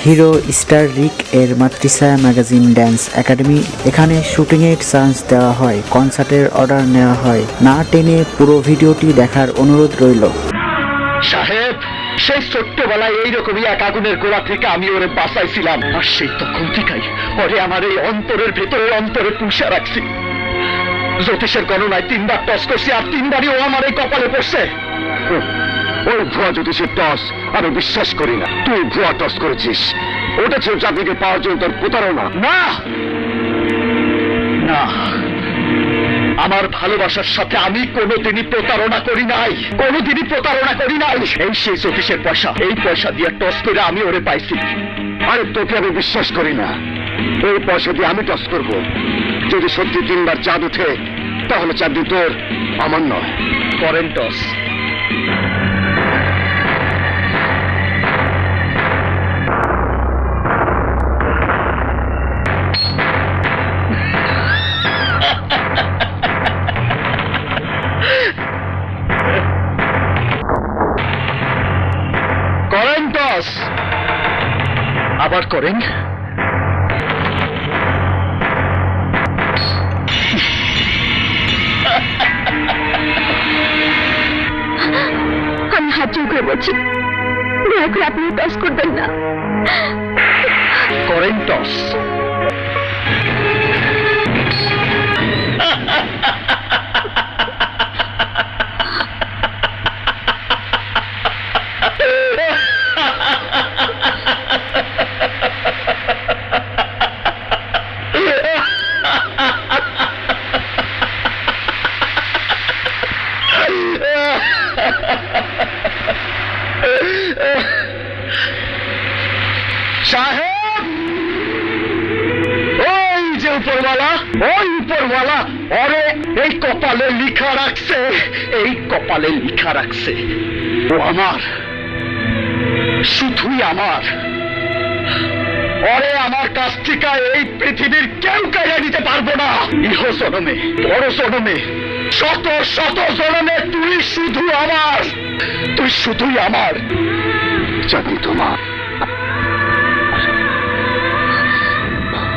Hero star রিক এর Matrichhaya magazine dance academy. এখানে শুটিংয়ের চান্স দেওয়া হয়, কনসার্টের অর্ডার নেওয়া হয়। না টেনে পুরো ভিডিওটি দেখার অনুরোধ রইল। সাহেব, সেই ছোট্টবেলায় এইরকমই এক আগুনের গোড়া থেকে আমি ওরে বাঁচাইছিলাম, আর সেই তখন থেকেই ওরে আমার এই অন্তরের ভেতরে অন্তরে পুষা রাখছি। জ্যোতিষের গণনায় 3বার টস করছি, আর 3বারই ও আমার এই কপালে পড়ছে। ওই ভুয়া জ্যোতিষের টস আমি বিশ্বাস করি না। তুই ভুয়া টস করেছিস, ওটা ছিল চাকরিকে পাওয়ার জন্য তোর প্রতারণা। না না, আমার ভালোবাসার সাথে আমি কোনোদিনই প্রতারণা করি নাই, কোনোদিনই প্রতারণা করি নাই। এই সেই জ্যোতিষের পয়সা, এই পয়সা দিয়ে টস করে আমি ওরে পাইছি। আরে তোকে আমি বিশ্বাস করি না। এই পয়সা দিয়ে আমি টস করব। যদি সত্যি 3বার চাঁদ উঠে, তাহলে চাঁদ তোর, আমার নয়। করেন টস। করেন টস। আবার করেন। আমি হাত জোর করে বলছি, দয়া করে আপনি টস করবেন না। করেন টস। সাহেব, ওই যে উপরওয়ালা, ওই উপরওয়ালা ওরে এই কপালে লিখা রাখছে, এই কপালে লিখা রাখছে ও আমার, শুধুই আমার। ওরে আমার কাছ থেকে এই পৃথিবীর কেউ কেড়ে নিতে পারবো না। ইহ জনমে, বড় জনমে, শত শত জনমে তুই শুধু আমার, তুই শুধুই আমার। জানি তোমার